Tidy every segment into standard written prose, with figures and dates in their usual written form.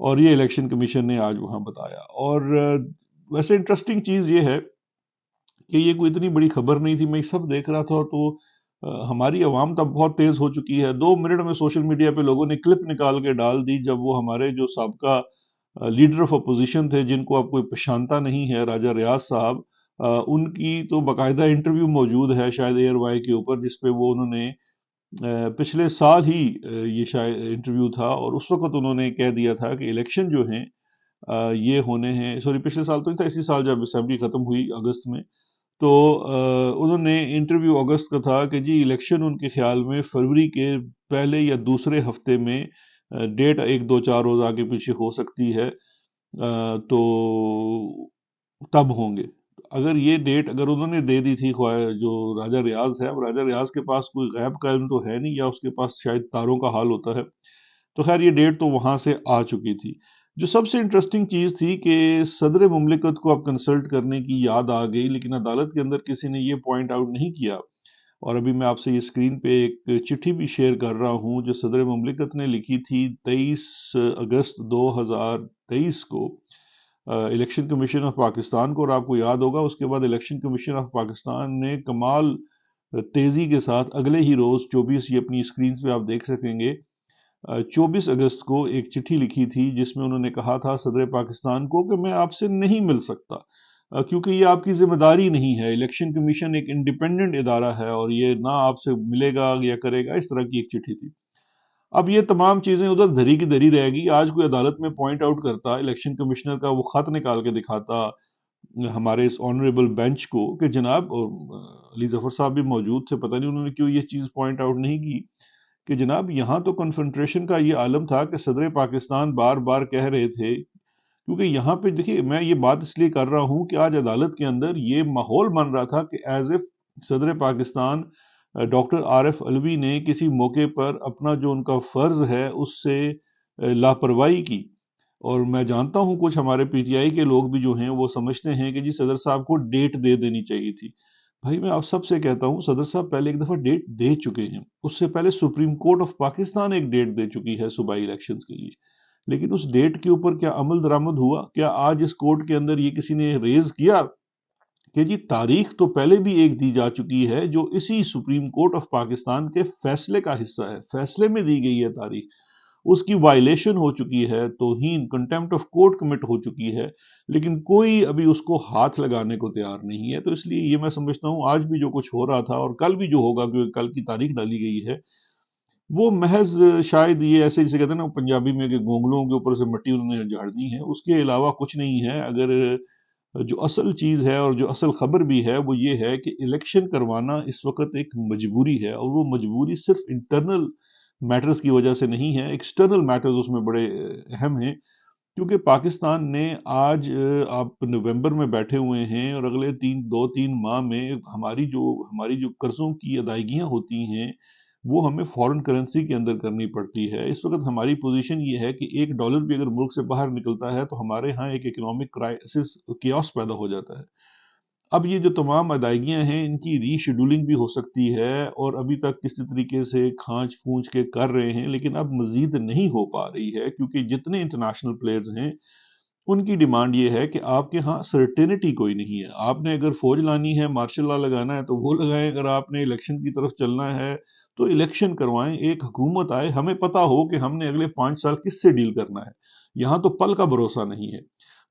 اور یہ election commission نے آج وہاں بتایا۔ اور ویسے انٹرسٹنگ چیز یہ ہے کہ یہ کوئی اتنی بڑی خبر نہیں تھی، میں سب دیکھ رہا تھا تو ہماری عوام تب بہت تیز ہو چکی ہے۔ 2 منٹ میں سوشل میڈیا پہ لوگوں نے کلپ نکال کے ڈال دی جب وہ ہمارے جو سابقہ لیڈر آف اپوزیشن تھے، جن کو اب کوئی پہچانتا نہیں ہے، راجہ ریاض صاحب، ان کی تو باقاعدہ انٹرویو موجود ہے شاید ایئر وائی کے اوپر، جس پہ وہ انہوں نے پچھلے سال ہی یہ شاید انٹرویو تھا، اور اس وقت انہوں نے کہہ دیا تھا کہ الیکشن جو ہیں یہ ہونے ہیں، سوری پچھلے سال تو نہیں تھا، اسی سال جب اسمبلی ختم ہوئی اگست میں، تو انہوں نے انٹرویو اگست کا تھا کہ جی الیکشن ان کے خیال میں فروری کے پہلے یا دوسرے ہفتے میں، ڈیٹ 1 2 4 روز آگے پیچھے ہو سکتی ہے، تو تب ہوں گے۔ اگر یہ ڈیٹ اگر انہوں نے دے دی تھی جو راجہ ریاض ہے، اب راجہ ریاض کے پاس کوئی غیب کا علم تو ہے نہیں، یا اس کے پاس شاید تاروں کا حال ہوتا ہے، تو خیر یہ ڈیٹ تو وہاں سے آ چکی تھی۔ جو سب سے انٹرسٹنگ چیز تھی کہ صدر مملکت کو اب کنسلٹ کرنے کی یاد آ گئی، لیکن عدالت کے اندر کسی نے یہ پوائنٹ آؤٹ نہیں کیا، اور ابھی میں آپ سے یہ اسکرین پہ ایک چٹھی بھی شیئر کر رہا ہوں جو صدر مملکت نے لکھی تھی 23 اگست 2023 کو الیکشن کمیشن آف پاکستان کو، اور آپ کو یاد ہوگا اس کے بعد الیکشن کمیشن آف پاکستان نے کمال تیزی کے ساتھ اگلے ہی روز 24، یہ اپنی اسکرینز پہ آپ دیکھ سکیں گے، 24 اگست کو ایک چٹھی لکھی تھی جس میں انہوں نے کہا تھا صدر پاکستان کو کہ میں آپ سے نہیں مل سکتا کیونکہ یہ آپ کی ذمہ داری نہیں ہے، الیکشن کمیشن ایک انڈیپینڈنٹ ادارہ ہے اور یہ نہ آپ سے ملے گا یا کرے گا، اس طرح کی ایک چٹھی تھی۔ اب یہ تمام چیزیں ادھر دھری کی دھری رہ گی، آج کوئی عدالت میں پوائنٹ آؤٹ کرتا، الیکشن کمشنر کا وہ خط نکال کے دکھاتا ہمارے اس آنریبل بینچ کو کہ جناب، اور علی ظفر صاحب بھی موجود تھے، پتہ نہیں انہوں نے کیوں یہ چیز پوائنٹ آؤٹ نہیں کی کہ جناب یہاں تو کنفنٹریشن کا یہ عالم تھا کہ صدر پاکستان بار بار کہہ رہے تھے، کیونکہ یہاں پہ دیکھیے میں یہ بات اس لیے کر رہا ہوں کہ آج عدالت کے اندر یہ ماحول بن رہا تھا کہ ایز اف صدر پاکستان ڈاکٹر عارف علوی نے کسی موقع پر اپنا جو ان کا فرض ہے اس سے لاپرواہی کی، اور میں جانتا ہوں کچھ ہمارے پی ٹی آئی کے لوگ بھی جو ہیں وہ سمجھتے ہیں کہ جی صدر صاحب کو ڈیٹ دے دینی چاہیے تھی۔ بھائی میں آپ سب سے کہتا ہوں صدر صاحب پہلے ایک دفعہ ڈیٹ دے چکے ہیں، اس سے پہلے سپریم کورٹ آف پاکستان ایک ڈیٹ دے چکی ہے صوبائی الیکشنز کے لیے، لیکن اس ڈیٹ کے اوپر کیا عمل درآمد ہوا؟ کیا آج اس کورٹ کے اندر یہ کسی نے ریز کیا کہ جی تاریخ تو پہلے بھی ایک دی جا چکی ہے جو اسی سپریم کورٹ آف پاکستان کے فیصلے کا حصہ ہے، فیصلے میں دی گئی ہے تاریخ، اس کی وائلیشن ہو چکی ہے، توہین کنٹیمپٹ آف کورٹ کمٹ ہو چکی ہے، لیکن کوئی ابھی اس کو ہاتھ لگانے کو تیار نہیں ہے۔ تو اس لیے یہ میں سمجھتا ہوں آج بھی جو کچھ ہو رہا تھا اور کل بھی جو ہوگا، کیونکہ کل کی تاریخ ڈالی گئی ہے، وہ محض شاید یہ ایسے جسے کہتے ہیں نا پنجابی میں کہ گونگلوں کے اوپر سے مٹی انہوں نے جھاڑنی ہے، اس کے علاوہ کچھ نہیں ہے۔ اگر جو اصل چیز ہے اور جو اصل خبر بھی ہے وہ یہ ہے کہ الیکشن کروانا اس وقت ایک مجبوری ہے، اور وہ مجبوری صرف انٹرنل میٹرز کی وجہ سے نہیں ہے، ایکسٹرنل میٹرز اس میں بڑے اہم ہیں، کیونکہ پاکستان نے آج آپ نومبر میں بیٹھے ہوئے ہیں اور اگلے 2 3 ماہ میں ہماری جو قرضوں کی ادائیگیاں ہوتی ہیں وہ ہمیں فورن کرنسی کے اندر کرنی پڑتی ہے۔ اس وقت ہماری پوزیشن یہ ہے کہ $1 بھی اگر ملک سے باہر نکلتا ہے تو ہمارے ہاں ایک اکنامک کرائسس کیوس پیدا ہو جاتا ہے۔ اب یہ جو تمام ادائیگیاں ہیں ان کی ری شیڈولنگ بھی ہو سکتی ہے، اور ابھی تک کسی طریقے سے کھانچ پھونچ کے کر رہے ہیں، لیکن اب مزید نہیں ہو پا رہی ہے کیونکہ جتنے انٹرنیشنل پلیئرز ہیں ان کی ڈیمانڈ یہ ہے کہ آپ کے ہاں سرٹینٹی کوئی نہیں ہے، آپ نے اگر فوج لانی ہے، مارشل لا لگانا ہے تو وہ لگائیں، اگر آپ نے الیکشن کی طرف چلنا ہے تو الیکشن کروائیں، ایک حکومت آئے، ہمیں پتا ہو کہ ہم نے اگلے 5 سال کس سے ڈیل کرنا ہے، یہاں تو پل کا بھروسہ نہیں ہے۔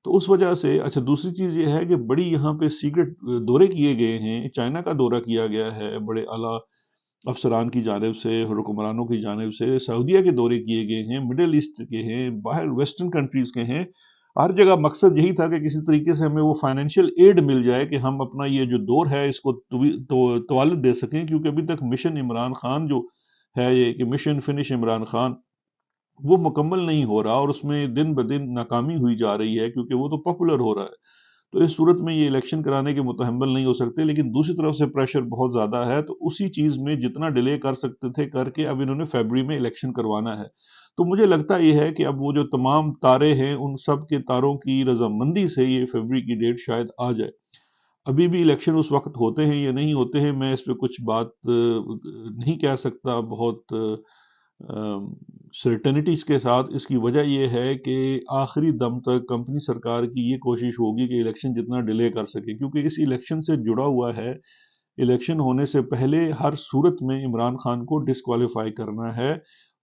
تو اس وجہ سے اچھا دوسری چیز یہ ہے کہ بڑی یہاں پہ سیکرٹ دورے کیے گئے ہیں، چائنا کا دورہ کیا گیا ہے بڑے اعلیٰ افسران کی جانب سے، حکمرانوں کی جانب سے، سعودیہ کے دورے کیے گئے ہیں، مڈل ایسٹ کے ہیں، باہر ویسٹرن کنٹریز کے ہیں، ہر جگہ مقصد یہی تھا کہ کسی طریقے سے ہمیں وہ فائنینشیل ایڈ مل جائے کہ ہم اپنا یہ جو دور ہے اس کو طوالت دے سکیں، کیونکہ ابھی تک مشن عمران خان جو ہے، یہ کہ مشن فنش عمران خان، وہ مکمل نہیں ہو رہا اور اس میں دن بدن ناکامی ہوئی جا رہی ہے کیونکہ وہ تو پاپولر ہو رہا ہے۔ تو اس صورت میں یہ الیکشن کرانے کے متحمل نہیں ہو سکتے، لیکن دوسری طرف سے پریشر بہت زیادہ ہے، تو اسی چیز میں جتنا ڈیلے کر سکتے تھے کر کے اب انہوں نے فیبری میں الیکشن کروانا ہے۔ تو مجھے لگتا یہ ہے کہ اب وہ جو تمام تارے ہیں ان سب کے تاروں کی رضامندی سے یہ فیبری کی ڈیٹ شاید آ جائے۔ ابھی بھی الیکشن اس وقت ہوتے ہیں یا نہیں ہوتے ہیں میں اس پہ کچھ بات نہیں کہہ سکتا بہت سرٹنٹیز کے ساتھ. اس کی وجہ یہ ہے کہ آخری دم تک کمپنی سرکار کی یہ کوشش ہوگی کہ الیکشن جتنا ڈیلے کر سکے، کیونکہ اس الیکشن سے جڑا ہوا ہے الیکشن ہونے سے پہلے ہر صورت میں عمران خان کو ڈسکوالیفائی کرنا ہے،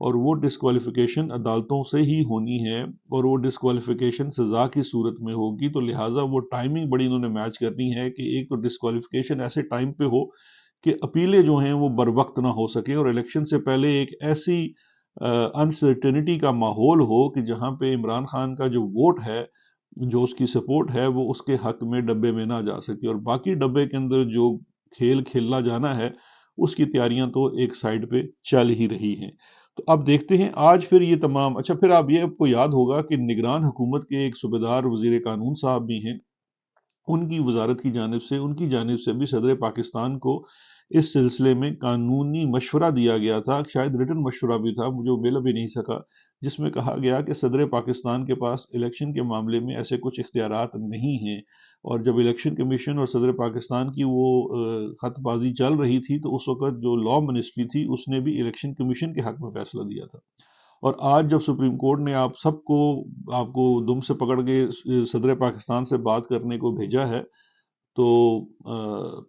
اور وہ ڈسکوالیفیکیشن عدالتوں سے ہی ہونی ہے، اور وہ ڈسکوالیفیکیشن سزا کی صورت میں ہوگی. تو لہٰذا وہ ٹائمنگ بڑی انہوں نے میچ کرنی ہے کہ ایک تو ڈسکوالیفیکیشن ایسے ٹائم پہ ہو کہ اپیلیں جو ہیں وہ بر وقت نہ ہو سکیں، اور الیکشن سے پہلے ایک ایسی انسرٹنٹی کا ماحول ہو کہ جہاں پہ عمران خان کا جو ووٹ ہے، جو اس کی سپورٹ ہے، وہ اس کے حق میں ڈبے میں نہ جا سکے، اور باقی ڈبے کے اندر جو کھیل کھیلنا جانا ہے اس کی تیاریاں تو ایک سائیڈ پہ چل ہی رہی ہیں. تو اب دیکھتے ہیں آج پھر یہ تمام. اچھا، پھر آپ کو یاد ہوگا کہ نگران حکومت کے ایک صوبیدار وزیر قانون صاحب بھی ہیں، ان کی وزارت کی جانب سے، ان کی جانب سے بھی صدر پاکستان کو اس سلسلے میں قانونی مشورہ دیا گیا تھا، شاید ریٹن مشورہ بھی تھا، مجھے مل بھی نہیں سکا، جس میں کہا گیا کہ صدر پاکستان کے پاس الیکشن کے معاملے میں ایسے کچھ اختیارات نہیں ہیں. اور جب الیکشن کمیشن اور صدر پاکستان کی وہ خط بازی چل رہی تھی، تو اس وقت جو لا منسٹری تھی اس نے بھی الیکشن کمیشن کے حق میں فیصلہ دیا تھا. اور آج جب سپریم کورٹ نے آپ کو دم سے پکڑ کے صدر پاکستان سے بات کرنے کو بھیجا ہے، تو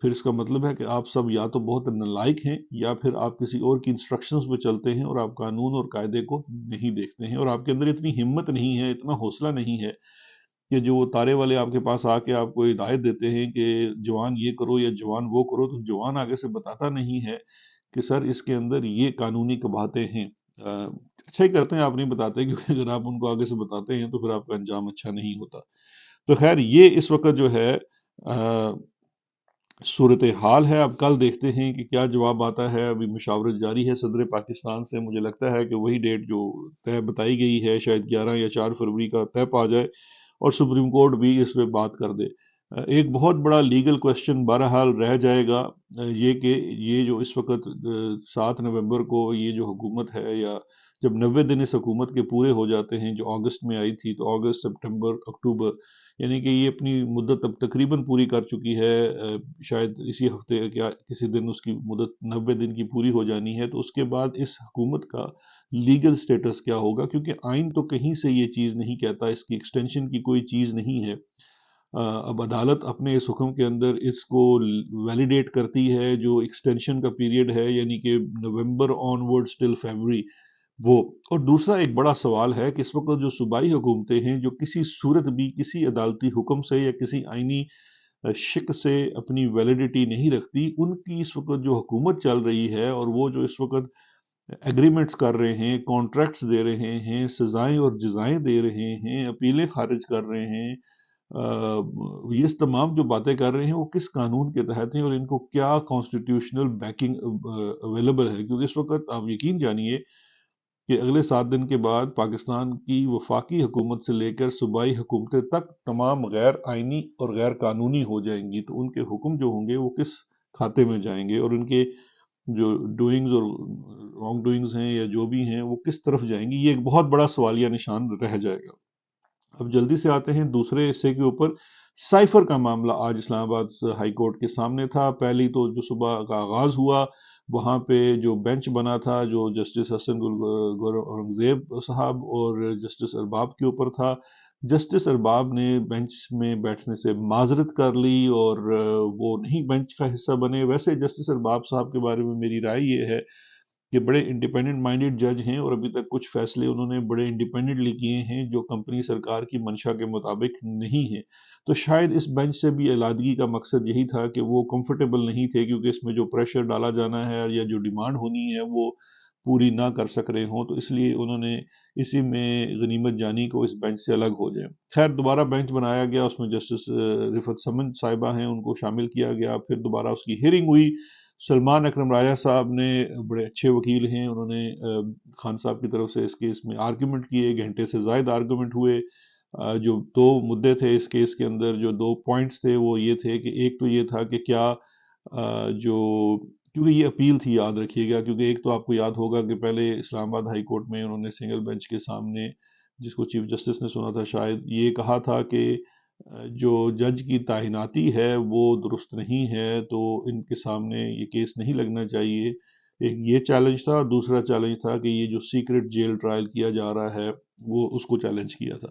پھر اس کا مطلب ہے کہ آپ سب یا تو بہت نالائق ہیں، یا پھر آپ کسی اور کی انسٹرکشنز پہ چلتے ہیں اور آپ قانون اور قاعدے کو نہیں دیکھتے ہیں، اور آپ کے اندر اتنی ہمت نہیں ہے، اتنا حوصلہ نہیں ہے کہ جو وہ تارے والے آپ کے پاس آ کے آپ کو ہدایت دیتے ہیں کہ جوان یہ کرو یا جوان وہ کرو، تو جوان آگے سے بتاتا نہیں ہے کہ سر اس کے اندر یہ قانونی قباحتیں ہیں. اچھا ہی کرتے ہیں آپ نہیں بتاتے، کیونکہ اگر آپ ان کو آگے سے بتاتے ہیں تو پھر آپ کا انجام اچھا نہیں ہوتا. تو خیر، یہ اس وقت جو ہے صورتحال ہے. اب کل دیکھتے ہیں کہ کیا جواب آتا ہے. ابھی مشاورت جاری ہے صدر پاکستان سے. مجھے لگتا ہے کہ وہی ڈیٹ جو طے بتائی گئی ہے، شاید 11 یا 4 فروری کا طے پا جائے اور سپریم کورٹ بھی اس پہ بات کر دے. ایک بہت بڑا لیگل کویسچن بہرحال رہ جائے گا، یہ کہ یہ جو اس وقت 7 نومبر کو یہ جو حکومت ہے، یا جب 90 دن اس حکومت کے پورے ہو جاتے ہیں، جو اگست میں آئی تھی، تو اگست، سپٹمبر، اکتوبر، یعنی کہ یہ اپنی مدت اب تقریباً پوری کر چکی ہے. شاید اسی ہفتے یا کسی دن اس کی مدت 90 دن کی پوری ہو جانی ہے. تو اس کے بعد اس حکومت کا لیگل سٹیٹس کیا ہوگا، کیونکہ آئین تو کہیں سے یہ چیز نہیں کہتا، اس کی ایکسٹینشن کی کوئی چیز نہیں ہے. اب عدالت اپنے اس حکم کے اندر اس کو ویلیڈیٹ کرتی ہے، جو ایکسٹینشن کا پیریڈ ہے، یعنی کہ نومبر آن ورڈ ٹل فیبرری وہ. اور دوسرا ایک بڑا سوال ہے کہ اس وقت جو صوبائی حکومتیں ہیں، جو کسی صورت بھی کسی عدالتی حکم سے یا کسی آئینی شک سے اپنی ویلیڈیٹی نہیں رکھتی، ان کی اس وقت جو حکومت چل رہی ہے، اور وہ جو اس وقت ایگریمنٹس کر رہے ہیں، کانٹریکٹس دے رہے ہیں، سزائیں اور جزائیں دے رہے ہیں، اپیلیں خارج کر رہے ہیں، یہ تمام جو باتیں کر رہے ہیں وہ کس قانون کے تحت ہیں، اور ان کو کیا کانسٹیٹیوشنل بیکنگ اویلیبل ہے. کیونکہ اس وقت آپ یقین جانیے کہ اگلے 7 دن کے بعد پاکستان کی وفاقی حکومت سے لے کر صوبائی حکومتیں تک تمام غیر آئینی اور غیر قانونی ہو جائیں گی. تو ان کے حکم جو ہوں گے وہ کس کھاتے میں جائیں گے، اور ان کے جو ڈوئنگز اور رانگ ڈوئنگز ہیں یا جو بھی ہیں وہ کس طرف جائیں گی. یہ ایک بہت بڑا سوالیہ نشان رہ جائے گا. اب جلدی سے آتے ہیں دوسرے حصے کے اوپر. سائفر کا معاملہ آج اسلام آباد ہائی کورٹ کے سامنے تھا. پہلی تو جو صبح کا آغاز ہوا، وہاں پہ جو بینچ بنا تھا، جو جسٹس حسن اورنگزیب صاحب اور جسٹس ارباب کے اوپر تھا، جسٹس ارباب نے بینچ میں بیٹھنے سے معذرت کر لی اور وہ نہیں بینچ کا حصہ بنے. ویسے جسٹس ارباب صاحب کے بارے میں میری رائے یہ ہے کہ بڑے انڈیپینڈنٹ مائنڈڈ جج ہیں، اور ابھی تک کچھ فیصلے انہوں نے بڑے انڈیپینڈنٹلی کیے ہیں جو کمپنی سرکار کی منشا کے مطابق نہیں ہیں. تو شاید اس بینچ سے بھی علادگی کا مقصد یہی تھا کہ وہ کمفرٹیبل نہیں تھے، کیونکہ اس میں جو پریشر ڈالا جانا ہے یا جو ڈیمانڈ ہونی ہے وہ پوری نہ کر سک رہے ہوں، تو اس لیے انہوں نے اسی میں غنیمت جانی کو اس بینچ سے الگ ہو جائیں. خیر، دوبارہ بینچ بنایا گیا، اس میں جسٹس رفعت سمن صاحبہ ہیں، ان کو شامل کیا گیا. پھر دوبارہ اس کی ہیئرنگ ہوئی. سلمان اکرم راجہ صاحب نے، بڑے اچھے وکیل ہیں، انہوں نے خان صاحب کی طرف سے اس کیس میں آرگومنٹ کیے. گھنٹے سے زائد آرگومنٹ ہوئے. جو 2 مدے تھے اس کیس کے اندر، جو 2 پوائنٹس تھے، وہ یہ تھے کہ ایک تو یہ تھا کہ کیا جو، کیونکہ یہ اپیل تھی، یاد رکھیے گا، کیونکہ ایک تو آپ کو یاد ہوگا کہ پہلے اسلام آباد ہائی کورٹ میں انہوں نے سنگل بینچ کے سامنے، جس کو چیف جسٹس نے سنا تھا شاید، یہ کہا تھا کہ جو جج کی تعیناتی ہے وہ درست نہیں ہے، تو ان کے سامنے یہ کیس نہیں لگنا چاہیے. ایک یہ چیلنج تھا، دوسرا چیلنج تھا کہ یہ جو سیکرٹ جیل ٹرائل کیا جا رہا ہے وہ اس کو چیلنج کیا تھا.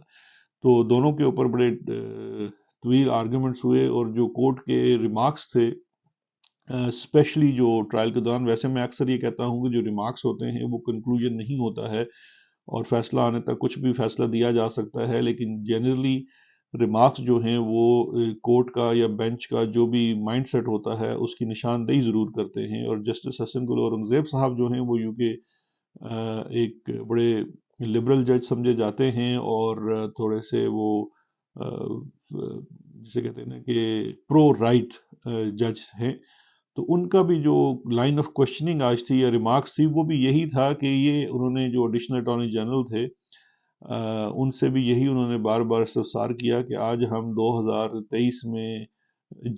تو دونوں کے اوپر بڑے طویل آرگومنٹس ہوئے، اور جو کورٹ کے ریمارکس تھے اسپیشلی جو ٹرائل کے دوران، ویسے میں اکثر یہ کہتا ہوں کہ جو ریمارکس ہوتے ہیں وہ کنکلوژن نہیں ہوتا ہے اور فیصلہ آنے تک کچھ بھی فیصلہ دیا جا سکتا ہے، لیکن جنرلی ریمارکس جو ہیں وہ کورٹ کا یا بینچ کا جو بھی مائنڈ سیٹ ہوتا ہے اس کی نشاندہی ضرور کرتے ہیں. اور جسٹس حسن گل اورنگزیب صاحب جو ہیں وہ یو کے ایک بڑے لبرل جج سمجھے جاتے ہیں، اور تھوڑے سے وہ جسے کہتے ہیں نا کہ پرو رائٹ جج ہیں. تو ان کا بھی جو لائن آف کوشچننگ آج تھی یا ریمارکس تھی وہ بھی یہی تھا کہ یہ انہوں نے جو ایڈیشنل اٹارنی جنرل تھے ان سے بھی یہی انہوں نے بار بار استفسار کیا کہ آج ہم 2023 میں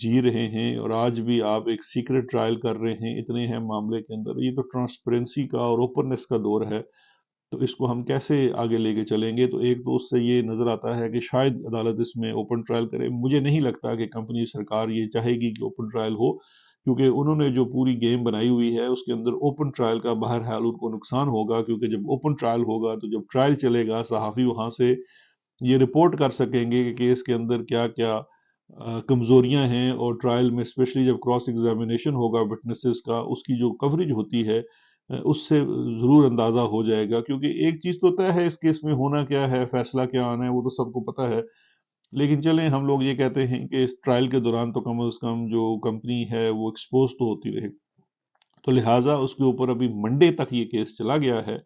جی رہے ہیں اور آج بھی آپ ایک سیکرٹ ٹرائل کر رہے ہیں اتنے اہم معاملے کے اندر. یہ تو ٹرانسپیرنسی کا اور اوپننس کا دور ہے، تو اس کو ہم کیسے آگے لے کے چلیں گے؟ تو ایک تو اس سے یہ نظر آتا ہے کہ شاید عدالت اس میں اوپن ٹرائل کرے. مجھے نہیں لگتا کہ کمپنی سرکار یہ چاہے گی کہ اوپن ٹرائل ہو، کیونکہ انہوں نے جو پوری گیم بنائی ہوئی ہے اس کے اندر اوپن ٹرائل کا بہرحال ان کو نقصان ہوگا، کیونکہ جب اوپن ٹرائل ہوگا تو جب ٹرائل چلے گا صحافی وہاں سے یہ رپورٹ کر سکیں گے کہ کیس کے اندر کیا کیا کمزوریاں ہیں، اور ٹرائل میں اسپیشلی جب کراس ایگزامینیشن ہوگا وٹنسز کا، اس کی جو کوریج ہوتی ہے اس سے ضرور اندازہ ہو جائے گا. کیونکہ ایک چیز تو طے ہے اس کیس میں ہونا کیا ہے، فیصلہ کیا آنا ہے، وہ تو سب کو پتہ ہے، لیکن چلیں ہم لوگ یہ کہتے ہیں کہ اس ٹرائل کے دوران تو کم از کم جو کمپنی ہے وہ ایکسپوز تو ہوتی رہے. تو لہٰذا اس کے اوپر ابھی منڈے تک یہ کیس چلا گیا ہے.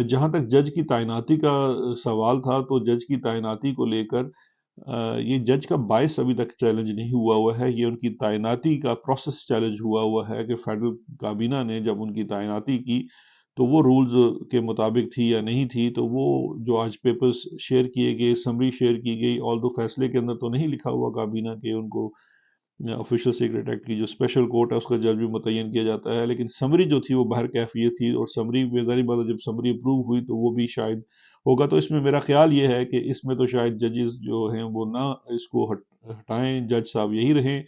جہاں تک جج کی تعیناتی کا سوال تھا، تو جج کی تعیناتی کو لے کر یہ جج کا باعث ابھی تک چیلنج نہیں ہوا ہے، یہ ان کی تعیناتی کا پروسیس چیلنج ہوا ہے کہ فیڈرل کابینہ نے جب ان کی تعیناتی کی تو وہ رولز کے مطابق تھی یا نہیں تھی. تو وہ جو آج پیپرز شیئر کیے گئے، سمری شیئر کی گئی، آل دو فیصلے کے اندر تو نہیں لکھا ہوا کابینہ کہ ان کو آفیشل سیکرٹ ایکٹ کی جو اسپیشل کورٹ ہے اس کا جج بھی متعین کیا جاتا ہے، لیکن سمری جو تھی وہ بہر کیفیت تھی، اور سمری میں ظاہر بات ہے جب سمری اپروو ہوئی تو وہ بھی شاید ہوگا. تو اس میں میرا خیال یہ ہے کہ اس میں تو شاید ججز جو ہیں وہ نہ اس کو ہٹائیں، جج صاحب یہی رہیں،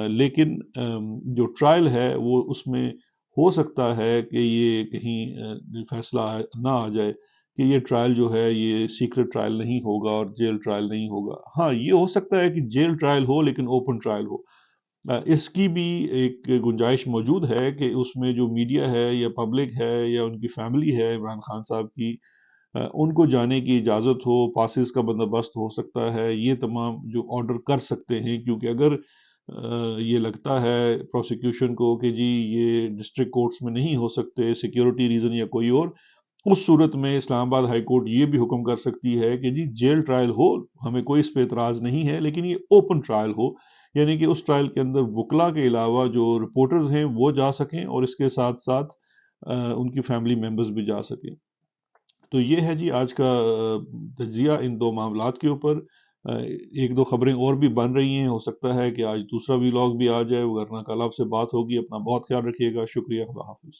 لیکن جو ٹرائل ہے وہ اس میں ہو سکتا ہے کہ یہ کہیں فیصلہ نہ آ جائے کہ یہ ٹرائل جو ہے یہ سیکرٹ ٹرائل نہیں ہوگا اور جیل ٹرائل نہیں ہوگا. ہاں یہ ہو سکتا ہے کہ جیل ٹرائل ہو لیکن اوپن ٹرائل ہو. اس کی بھی ایک گنجائش موجود ہے کہ اس میں جو میڈیا ہے یا پبلک ہے یا ان کی فیملی ہے عمران خان صاحب کی، ان کو جانے کی اجازت ہو، پاسز کا بندوبست ہو سکتا ہے، یہ تمام جو آرڈر کر سکتے ہیں. کیونکہ اگر یہ لگتا ہے پروسیکیوشن کو کہ جی یہ ڈسٹرکٹ کورٹس میں نہیں ہو سکتے سیکیورٹی ریزن یا کوئی اور، اس صورت میں اسلام آباد ہائی کورٹ یہ بھی حکم کر سکتی ہے کہ جی جیل ٹرائل ہو، ہمیں کوئی اس پہ اعتراض نہیں ہے، لیکن یہ اوپن ٹرائل ہو، یعنی کہ اس ٹرائل کے اندر وکلا کے علاوہ جو رپورٹرز ہیں وہ جا سکیں اور اس کے ساتھ ساتھ ان کی فیملی ممبرز بھی جا سکیں. تو یہ ہے جی آج کا تجزیہ ان دو معاملات کے اوپر. ایک دو خبریں اور بھی بن رہی ہیں، ہو سکتا ہے کہ آج دوسرا ویلاگ بھی آ جائے، ورنہ کل آپ سے بات ہوگی. اپنا بہت خیال رکھیے گا. شکریہ. خدا حافظ.